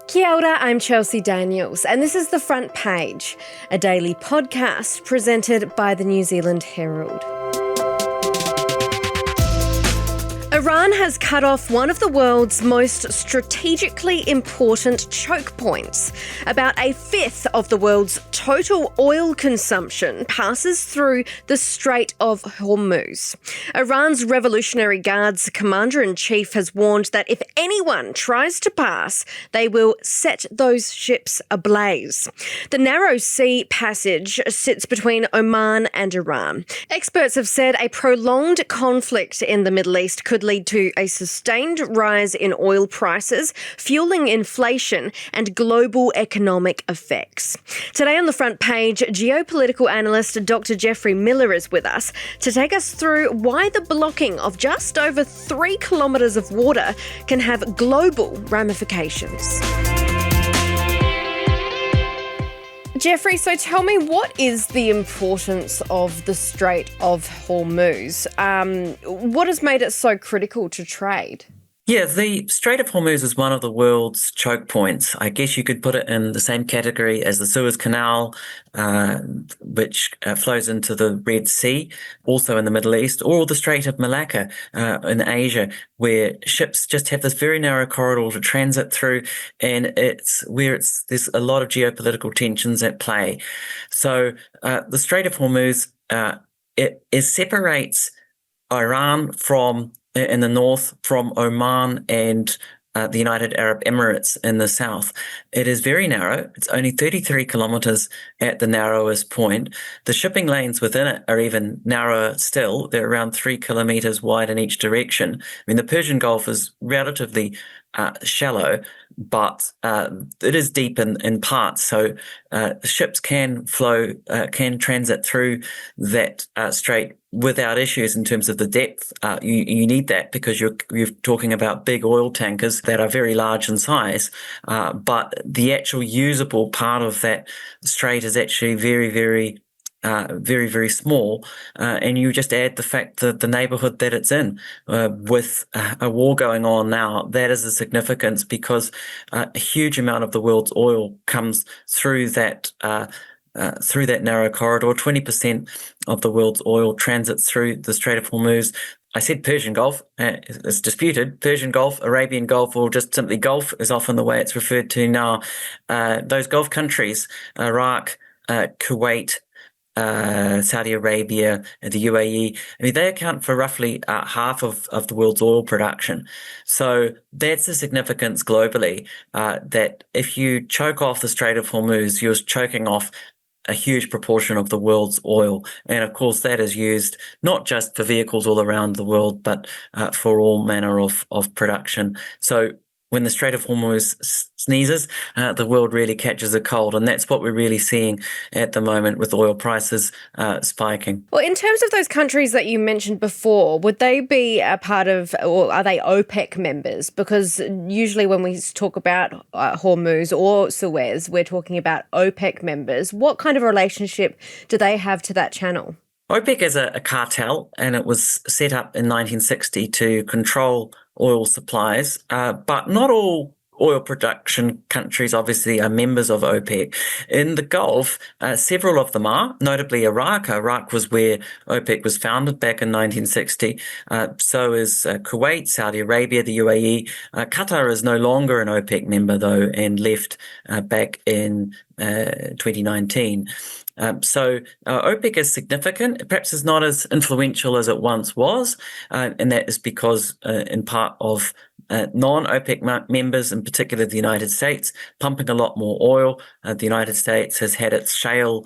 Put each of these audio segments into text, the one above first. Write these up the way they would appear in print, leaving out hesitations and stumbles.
Kia ora, I'm Chelsea Daniels, and this is The Front Page, a daily podcast presented by the New Zealand Herald. Iran has cut off one of the world's most strategically important choke points. About a fifth of the world's total oil consumption passes through the Strait of Hormuz. Iran's Revolutionary Guard's commander-in-chief has warned that if anyone tries to pass, they will set those ships ablaze. The narrow sea passage sits between Oman and Iran. Experts have said a prolonged conflict in the Middle East could lead to a sustained rise in oil prices, fueling inflation and global economic effects. Today on The Front Page, geopolitical analyst Dr Geoffrey Miller is with us to take us through why the blocking of just over 3 kilometres of water can have global ramifications. Geoffrey, so tell me, what is the importance of the Strait of Hormuz? What has made it so critical to trade? Yeah, the Strait of Hormuz is one of the world's choke points. I guess you could put it in the same category as the Suez Canal, which flows into the Red Sea, also in the Middle East, or the Strait of Malacca in Asia, where ships just have this very narrow corridor to transit through, and there's a lot of geopolitical tensions at play. So the Strait of Hormuz, it separates Iran in the north from Oman and the United Arab Emirates in the south. It is very narrow. It's only 33 kilometres at the narrowest point. The shipping lanes within it are even narrower still. They're around 3 kilometres wide in each direction. I mean, the Persian Gulf is relatively shallow, but it is deep in parts. So ships can transit through that strait without issues in terms of the depth. You need that because you're talking about big oil tankers that are very large in size, but the actual usable part of that strait is actually very, very small, and you just add the fact that the neighbourhood that it's in, with a war going on now, that is a significance because a huge amount of the world's oil comes through that narrow corridor. 20% of the world's oil transits through the Strait of Hormuz. I said Persian Gulf, it's disputed. Persian Gulf, Arabian Gulf, or just simply Gulf is often the way it's referred to now. Those Gulf countries, Iraq, Kuwait, Saudi Arabia, the UAE, I mean, they account for roughly half of the world's oil production. So that's the significance globally, that if you choke off the Strait of Hormuz, you're choking off a huge proportion of the world's oil. And of course, that is used not just for vehicles all around the world, but for all manner of production. So when the Strait of Hormuz sneezes, the world really catches a cold. And that's what we're really seeing at the moment with oil prices spiking. Well, in terms of those countries that you mentioned before, would they be a part of, or are they OPEC members? Because usually when we talk about Hormuz or Suez, we're talking about OPEC members. What kind of relationship do they have to that channel? OPEC is a cartel, and it was set up in 1960 to control oil supplies, but not all oil production countries obviously are members of OPEC. In the Gulf, several of them are, notably Iraq. Iraq was where OPEC was founded back in 1960. So is Kuwait, Saudi Arabia, the UAE. Qatar is no longer an OPEC member, though, and left back in 2019. So OPEC is significant. Perhaps it's not as influential as it once was, and that is because, in part, of non-OPEC members, in particular the United States, pumping a lot more oil. The United States has had its shale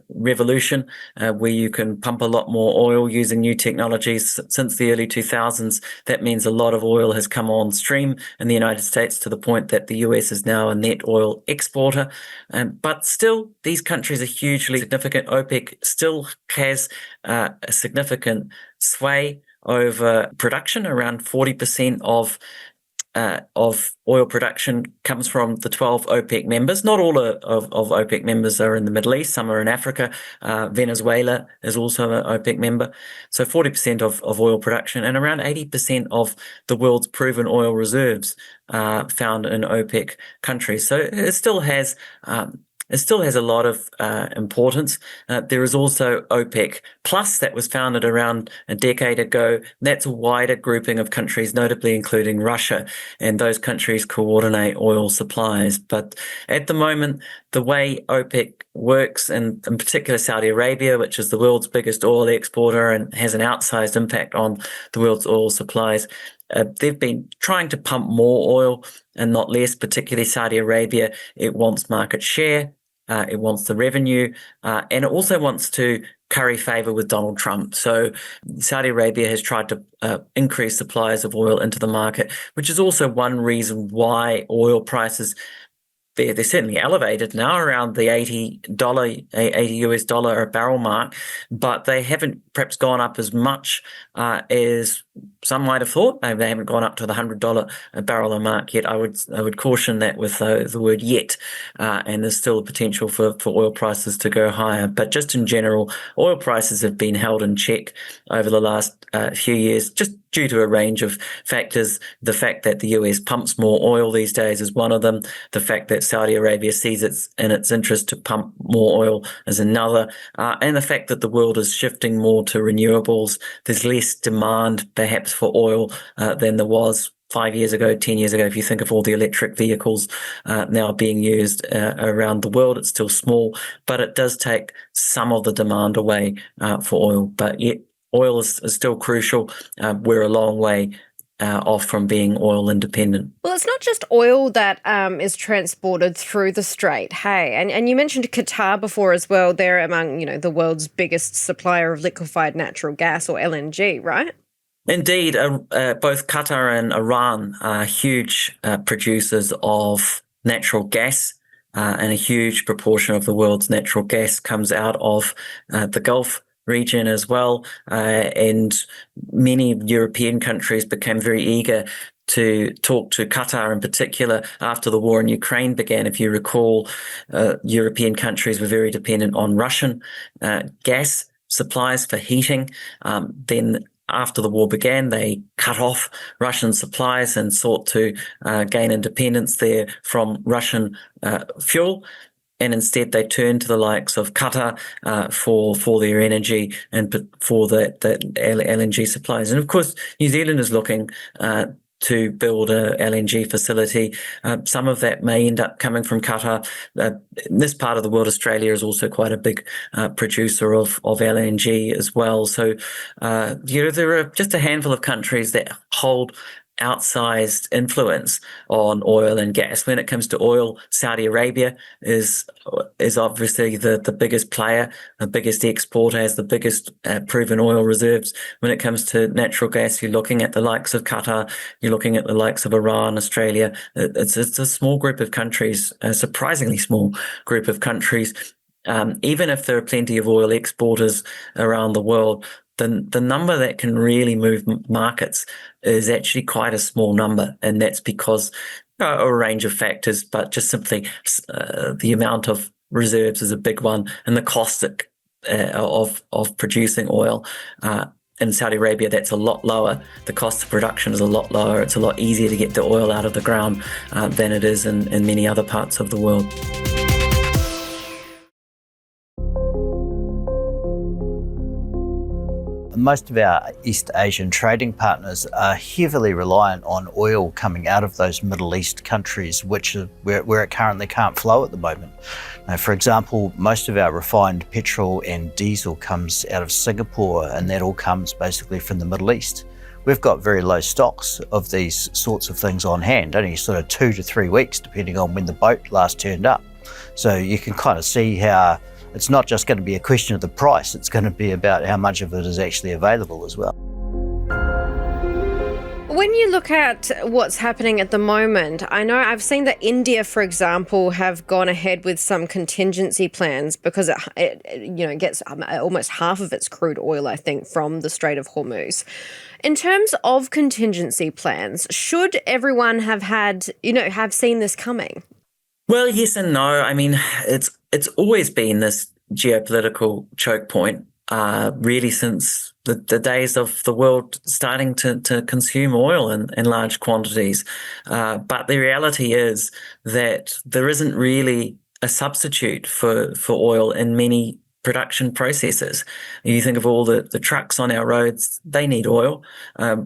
revolution, where you can pump a lot more oil using new technologies since the early 2000s. That means a lot of oil has come on stream in the United States to the point that the US is now a net oil exporter. But still, these countries are hugely significant. OPEC still has a significant sway over production. Around 40% of of oil production comes from the 12 OPEC members. Not all of OPEC members are in the Middle East. Some are in Africa. Venezuela is also an OPEC member. So 40% of oil production and around 80% of the world's proven oil reserves found in OPEC countries. So it still has a lot of importance. There is also OPEC Plus that was founded around a decade ago. That's a wider grouping of countries, notably including Russia, and those countries coordinate oil supplies. But at the moment, the way OPEC works, and in particular Saudi Arabia, which is the world's biggest oil exporter and has an outsized impact on the world's oil supplies, they've been trying to pump more oil and not less, particularly Saudi Arabia. It wants market share. It wants the revenue, and it also wants to curry favor with Donald Trump. So Saudi Arabia has tried to increase supplies of oil into the market, which is also one reason why oil prices, they're certainly elevated now around the $80 US dollar a barrel mark, but they haven't perhaps gone up as much as some might have thought. They haven't gone up to the $100 a barrel mark yet. I would caution that with the word yet, and there's still a potential for oil prices to go higher. But just in general, oil prices have been held in check over the last few years, just due to a range of factors. The fact that the US pumps more oil these days is one of them. The fact that Saudi Arabia sees it's in its interest to pump more oil is another. And the fact that the world is shifting more to renewables. There's less demand perhaps for oil than there was 5 years ago, 10 years ago. If you think of all the electric vehicles now being used around the world, it's still small, but it does take some of the demand away for oil. But yet, oil is still crucial. We're a long way off from being oil independent. Well, it's not just oil that is transported through the strait, hey? And you mentioned Qatar before as well. They're among, the world's biggest supplier of liquefied natural gas, or LNG, right? Indeed, both Qatar and Iran are huge producers of natural gas, and a huge proportion of the world's natural gas comes out of the Gulf region as well. And many European countries became very eager to talk to Qatar in particular after the war in Ukraine began. If you recall, European countries were very dependent on Russian gas supplies for heating. Then after the war began, they cut off Russian supplies and sought to gain independence there from Russian fuel. And instead, they turned to the likes of Qatar for their energy and for the LNG supplies. And of course, New Zealand is looking to build a LNG facility. Some of that may end up coming from Qatar. In this part of the world, Australia is also quite a big producer of LNG as well. So, there are just a handful of countries that hold outsized influence on oil and gas. When it comes to oil, Saudi Arabia is obviously the biggest player, the biggest exporter, has the biggest proven oil reserves. When it comes to natural gas, you're looking at the likes of Qatar, you're looking at the likes of Iran, Australia. It's a small group of countries, a surprisingly small group of countries. Even if there are plenty of oil exporters around the world, the number that can really move markets is actually quite a small number, and that's because a range of factors, but just simply the amount of reserves is a big one, and the cost of producing oil. In Saudi Arabia, that's a lot lower. The cost of production is a lot lower. It's a lot easier to get the oil out of the ground than it is in many other parts of the world. Most of our East Asian trading partners are heavily reliant on oil coming out of those Middle East countries, which are where it currently can't flow at the moment. Now, for example, most of our refined petrol and diesel comes out of Singapore, and that all comes basically from the Middle East. We've got very low stocks of these sorts of things on hand, only sort of 2 to 3 weeks, depending on when the boat last turned up. So you can kind of see how it's not just going to be a question of the price, it's going to be about how much of it is actually available as well. When you look at what's happening at the moment, I know I've seen that India, for example, have gone ahead with some contingency plans because it gets almost half of its crude oil, I think, from the Strait of Hormuz. In terms of contingency plans, should everyone have seen this coming? Well, yes and no. I mean, it's always been this geopolitical choke point, really since the days of the world starting to consume oil in large quantities. But the reality is that there isn't really a substitute for oil in many production processes. You think of all the trucks on our roads, they need oil.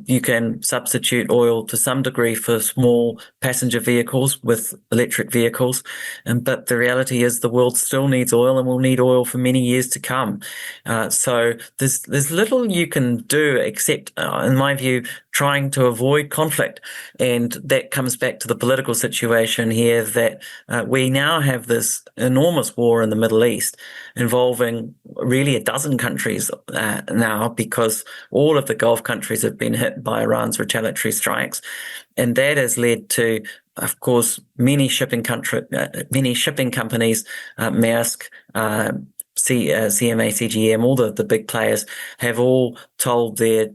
You can substitute oil to some degree for small passenger vehicles with electric vehicles. But the reality is the world still needs oil and will need oil for many years to come. So there's little you can do except, in my view, trying to avoid conflict. And that comes back to the political situation here that we now have this enormous war in the Middle East involving really a dozen countries now, because all of the Gulf countries have been hit by Iran's retaliatory strikes. And that has led to, of course, many shipping companies, Maersk, CMA, CGM, all the big players have all told their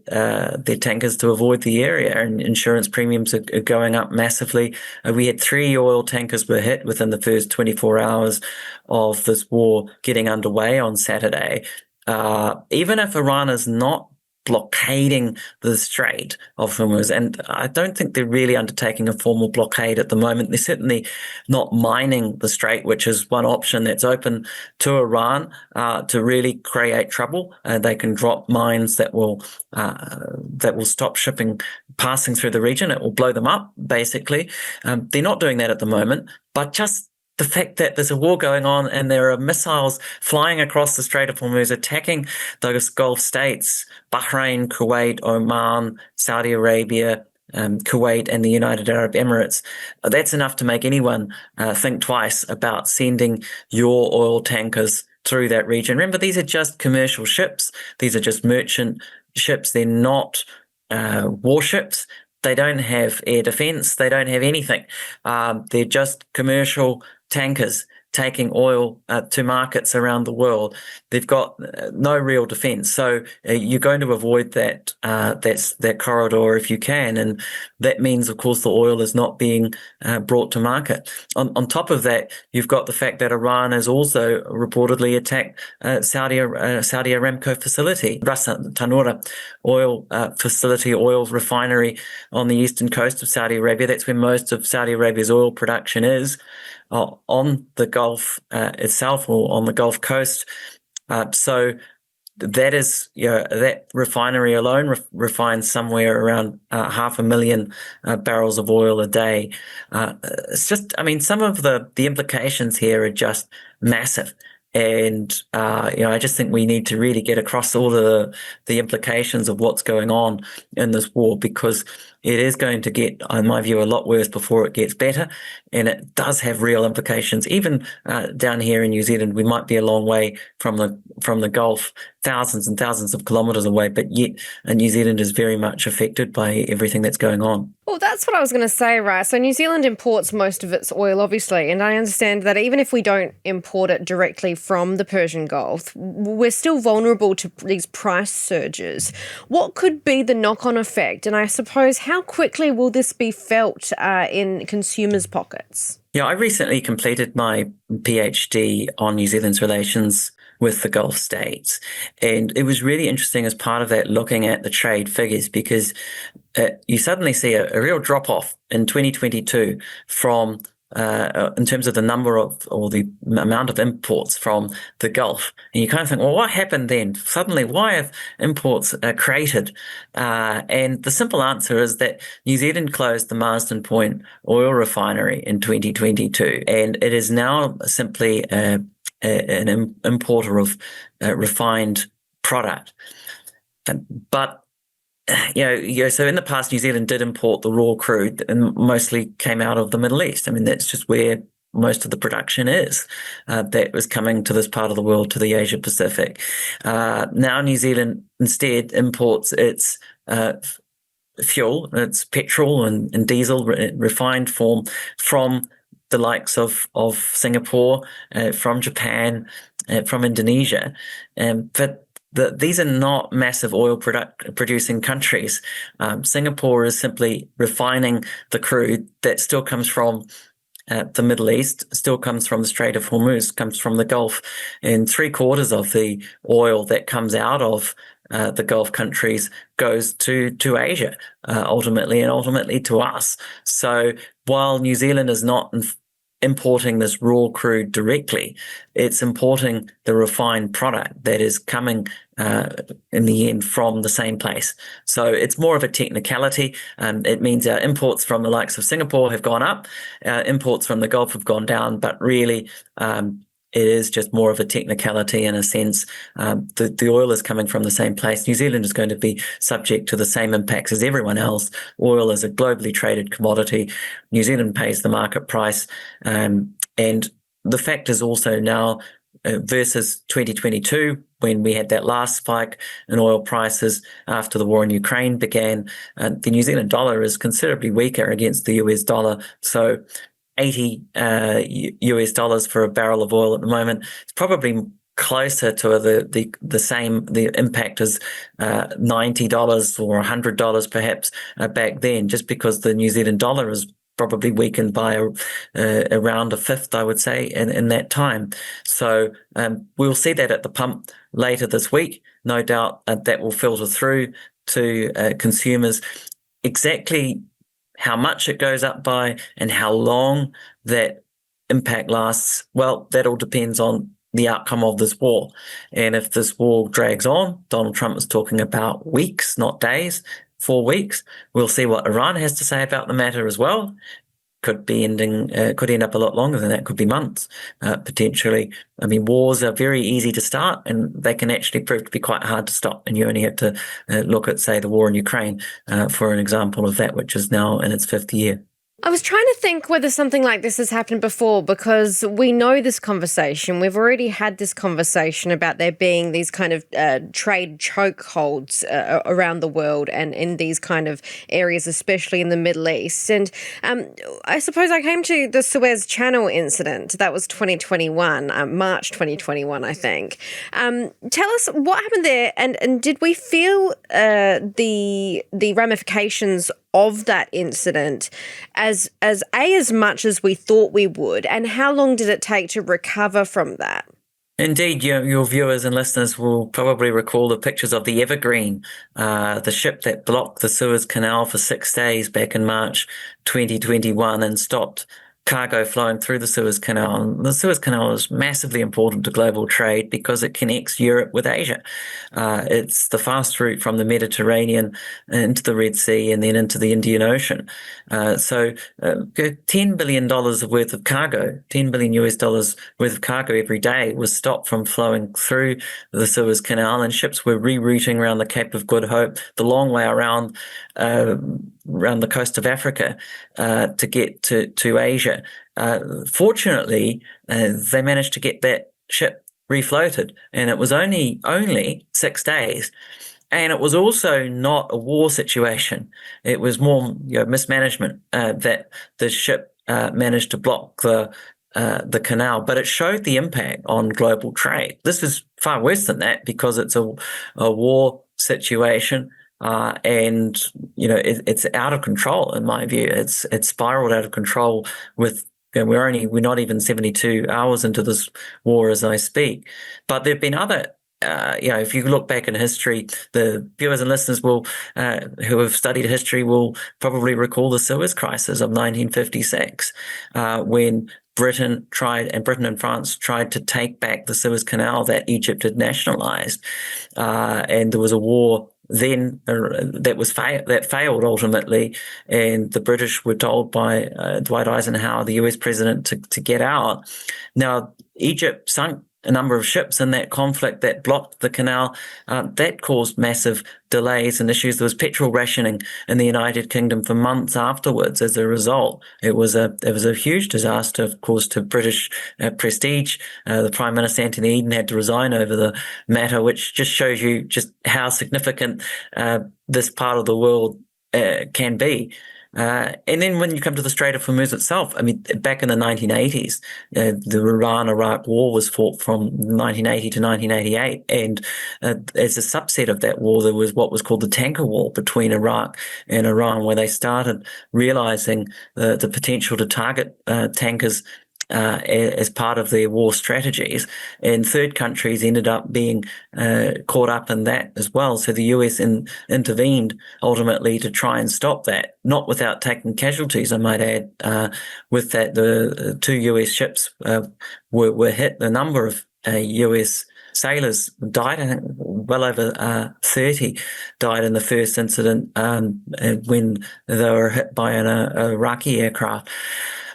tankers to avoid the area, and insurance premiums are going up massively. We had 3 oil tankers were hit within the first 24 hours of this war getting underway on Saturday. Even if Iran is not blockading the Strait of Hormuz, and I don't think they're really undertaking a formal blockade at the moment. They're certainly not mining the Strait, which is one option that's open to Iran to really create trouble. They can drop mines that will stop shipping passing through the region. It will blow them up, basically. They're not doing that at the moment, but just the fact that there's a war going on and there are missiles flying across the Strait of Hormuz attacking those Gulf states, Bahrain, Kuwait, Oman, Saudi Arabia, Kuwait and the United Arab Emirates, that's enough to make anyone think twice about sending your oil tankers through that region. Remember, these are just commercial ships. These are just merchant ships. They're not warships. They don't have air defense. They don't have anything. They're just commercial tankers taking oil to markets around the world. They've got no real defense. So you're going to avoid that corridor if you can. And that means, of course, the oil is not being brought to market. On top of that, you've got the fact that Iran has also reportedly attacked Saudi Aramco facility, Ras Tanura oil facility, oil refinery on the eastern coast of Saudi Arabia. That's where most of Saudi Arabia's oil production is. On the Gulf itself, or on the Gulf Coast. So that is, that refinery alone refines somewhere around 500,000 barrels of oil a day. It's just, I mean, some of the implications here are just massive. And, I just think we need to really get across all the implications of what's going on in this war, because it is going to get, in my view, a lot worse before it gets better. And it does have real implications. Even down here in New Zealand, we might be a long way from the Gulf, thousands and thousands of kilometres away, but yet New Zealand is very much affected by everything that's going on. Well, that's what I was going to say, right? So New Zealand imports most of its oil, obviously, and I understand that even if we don't import it directly from the Persian Gulf, we're still vulnerable to these price surges. What could be the knock-on effect? And I suppose, how quickly will this be felt in consumers' pockets? Yeah, I recently completed my PhD on New Zealand's relations with the Gulf states. And it was really interesting as part of that looking at the trade figures, because you suddenly see a real drop-off in 2022 from in terms of the number of, or the amount of imports from the Gulf. And you kind of think, well, what happened then? Suddenly, why have imports cratered? And the simple answer is that New Zealand closed the Marsden Point oil refinery in 2022, and it is now simply an importer of refined product. But so in the past, New Zealand did import the raw crude, and mostly came out of the Middle East. I mean, that's just where most of the production is that was coming to this part of the world, to the Asia Pacific. Now New Zealand instead imports its fuel. It's petrol and diesel refined form from the likes of Singapore, from Japan, from Indonesia. But these are not massive oil producing countries. Singapore is simply refining the crude that still comes from the Middle East, still comes from the Strait of Hormuz, comes from the Gulf, and 3/4 of the oil that comes out of the Gulf countries goes to Asia, ultimately to us. So while New Zealand is not importing this raw crude directly, it's importing the refined product that is coming in the end from the same place. So it's more of a technicality. It means our imports from the likes of Singapore have gone up, imports from the Gulf have gone down, but really it is just more of a technicality in a sense. The oil is coming from the same place. New Zealand is going to be subject to the same impacts as everyone else. Oil is a globally traded commodity. New Zealand pays the market price. And the fact is also now versus 2022, when we had that last spike in oil prices after the war in Ukraine began, the New Zealand dollar is considerably weaker against the US dollar. So 80 US dollars for a barrel of oil at the moment. It's probably closer to the impact as $90 or $100 perhaps back then, just because the New Zealand dollar is probably weakened by around a fifth, I would say, in that time. So we'll see that at the pump later this week. No doubt that will filter through to consumers. Exactly how much it goes up by and how long that impact lasts, well, that all depends on the outcome of this war. And if this war drags on, Donald Trump is talking about weeks, not days, 4 weeks. We'll see what Iran has to say about the matter as well. Could end up a lot longer than that, could be months, potentially. I mean, wars are very easy to start and they can actually prove to be quite hard to stop. And you only have to look at, say, the war in Ukraine for an example of that, which is now in its 5th year. I was trying to think whether something like this has happened before, because we know this conversation. We've already had this conversation about there being these kind of trade chokeholds around the world and in these kind of areas, especially in the Middle East. And I suppose I came to the Suez Channel incident. That was 2021, March 2021, I think. Tell us what happened there, and did we feel the ramifications of that incident as much as we thought we would, and how long did it take to recover from that? Indeed, your viewers and listeners will probably recall the pictures of the Evergreen, the ship that blocked the Suez Canal for 6 days back in March 2021 and stopped cargo flowing through the Suez Canal. And the Suez Canal is massively important to global trade because it connects Europe with Asia. It's the fast route from the Mediterranean into the Red Sea and then into the Indian Ocean. So $10 billion worth of cargo, $10 billion US dollars worth of cargo every day was stopped from flowing through the Suez Canal, and ships were rerouting around the Cape of Good Hope, the long way around the coast of Africa to get to Asia. Fortunately, they managed to get that ship refloated, and it was only 6 days. And it was also not a war situation. It was more mismanagement that the ship managed to block the canal, but it showed the impact on global trade. This is far worse than that because it's a war situation. And it's out of control in my view. It's spiraled out of control with. We're not even 72 hours into this war as I speak, but there've been other. If you look back in history, the viewers and listeners who have studied history will probably recall the Suez Crisis of 1956, when Britain and France tried to take back the Suez Canal that Egypt had nationalized, and there was a war then that failed ultimately, and the British were told by Dwight Eisenhower, the US president, to get out. Now, Egypt sunk a number of ships in that conflict that blocked the canal. That caused massive delays and issues. There was petrol rationing in the United Kingdom for months afterwards as a result. It was a huge disaster, of course, to British prestige. The Prime Minister, Anthony Eden, had to resign over the matter, which just shows you just how significant this part of the world can be. And then when you come to the Strait of Hormuz itself, I mean, back in the 1980s, the Iran-Iraq war was fought from 1980 to 1988. And as a subset of that war, there was what was called the tanker war between Iraq and Iran, where they started realizing the potential to target tankers as part of their war strategies, and third countries ended up being caught up in that as well. So the US intervened ultimately to try and stop that, not without taking casualties, I might add. With that, the two US ships were hit. The number of US sailors died. I think well over 30 died in the first incident when they were hit by an Iraqi aircraft.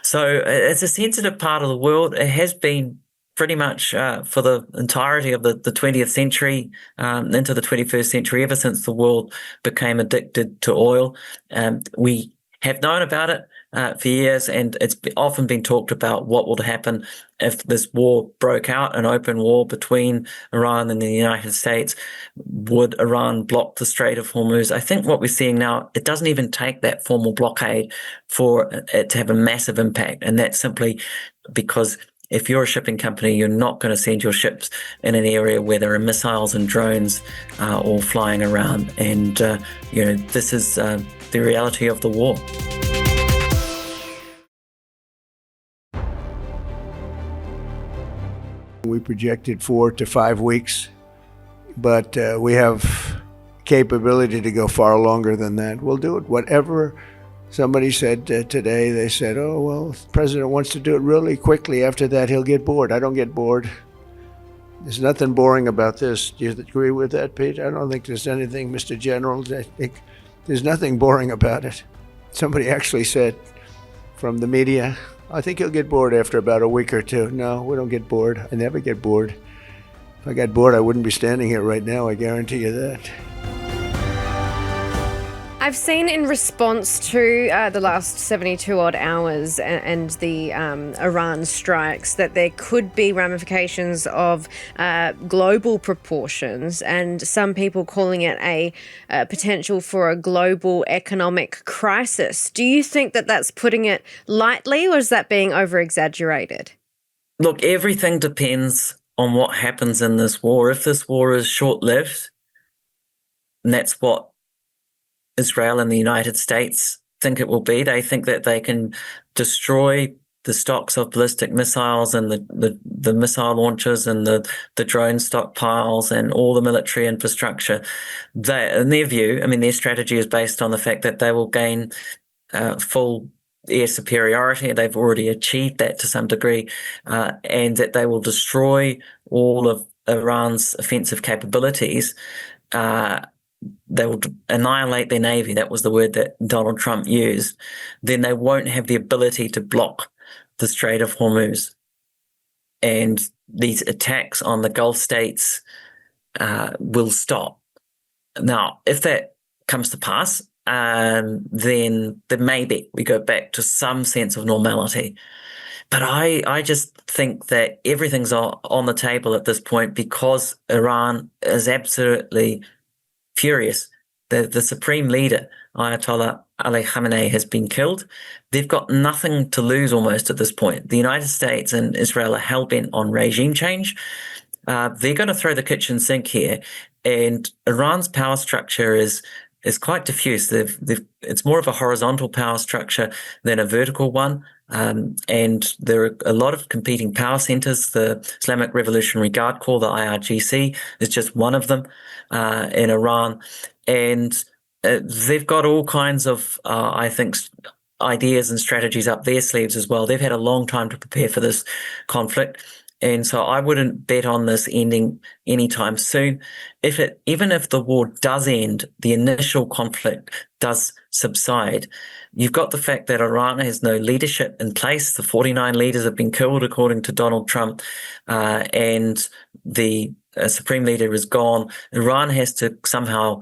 So it's a sensitive part of the world. It has been pretty much for the entirety of the 20th century into the 21st century, ever since the world became addicted to oil. We have known about it for years, and it's often been talked about what would happen if this war broke out, an open war between Iran and the United States. Would Iran block the Strait of Hormuz? I think what we're seeing now, it doesn't even take that formal blockade for it to have a massive impact, and that's simply because if you're a shipping company, you're not going to send your ships in an area where there are missiles and drones all flying around. And, this is the reality of the war. We projected 4 to 5 weeks, but we have capability to go far longer than that. We'll do it. Whatever somebody said today, they said, oh, well, if the president wants to do it really quickly. After that, he'll get bored. I don't get bored. There's nothing boring about this. Do you agree with that, Pete? I don't think there's anything, Mr. General. I think there's nothing boring about it. Somebody actually said from the media, I think he'll get bored after about a week or two. No, we don't get bored. I never get bored. If I got bored, I wouldn't be standing here right now. I guarantee you that. I've seen in response to the last 72 odd hours and the Iran strikes that there could be ramifications of global proportions, and some people calling it a potential for a global economic crisis. Do you think that that's putting it lightly, or is that being over-exaggerated? Look, everything depends on what happens in this war. If this war is short-lived, and that's what Israel and the United States think it will be. They think that they can destroy the stocks of ballistic missiles and the missile launchers and the drone stockpiles and all the military infrastructure. In their view, I mean, their strategy is based on the fact that they will gain full air superiority. They've already achieved that to some degree, and that they will destroy all of Iran's offensive capabilities. They will annihilate their navy. That was the word that Donald Trump used. Then they won't have the ability to block the Strait of Hormuz. And these attacks on the Gulf states will stop. Now, if that comes to pass, then maybe we go back to some sense of normality. But I just think that everything's on the table at this point because Iran is absolutely furious. The supreme leader, Ayatollah Ali Khamenei, has been killed. They've got nothing to lose almost at this point. The United States and Israel are hell-bent on regime change. They're going to throw the kitchen sink here. And Iran's power structure is quite diffuse. It's more of a horizontal power structure than a vertical one. And there are a lot of competing power centers. The Islamic Revolutionary Guard Corps, the IRGC, is just one of them in Iran. And they've got all kinds of, I think, ideas and strategies up their sleeves as well. They've had a long time to prepare for this conflict. And so I wouldn't bet on this ending anytime soon. Even if the war does end, the initial conflict does subside, you've got the fact that Iran has no leadership in place. The 49 leaders have been killed, according to Donald Trump, and the supreme leader is gone. Iran has to somehow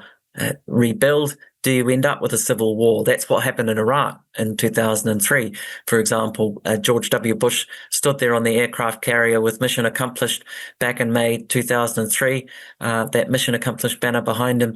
rebuild. Do you end up with a civil war? That's what happened in Iraq in 2003. For example, George W. Bush stood there on the aircraft carrier with mission accomplished back in May 2003, that mission accomplished banner behind him.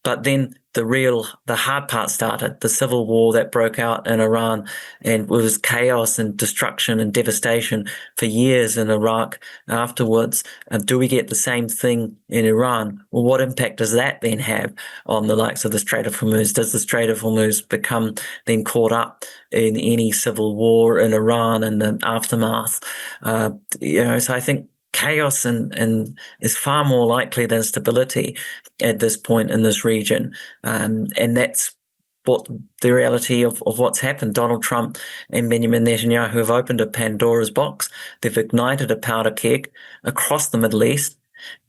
But then the hard part started, the civil war that broke out in Iran, and was chaos and destruction and devastation for years in Iraq afterwards. Do we get the same thing in Iran? Well, what impact does that then have on the likes of the Strait of Hormuz? Does the Strait of Hormuz become then caught up in any civil war in Iran and the aftermath? So I think chaos and is far more likely than stability at this point in this region. And that's what the reality of what's happened. Donald Trump and Benjamin Netanyahu have opened a Pandora's box. They've ignited a powder keg across the Middle East.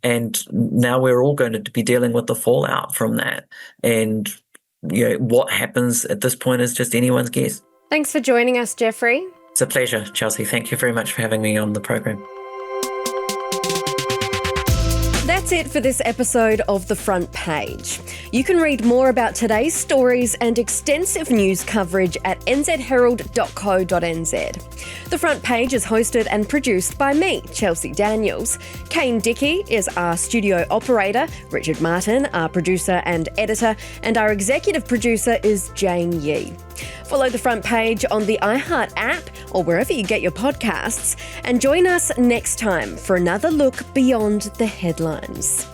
And now we're all going to be dealing with the fallout from that. And what happens at this point is just anyone's guess. Thanks for joining us, Geoffrey. It's a pleasure, Chelsea. Thank you very much for having me on the program. That's it for this episode of The Front Page. You can read more about today's stories and extensive news coverage at nzherald.co.nz. The Front Page is hosted and produced by me, Chelsea Daniels. Kane Dickey is our studio operator, Richard Martin, our producer and editor, and our executive producer is Jane Yee. Follow The Front Page on the iHeart app or wherever you get your podcasts, and join us next time for another look beyond the headlines.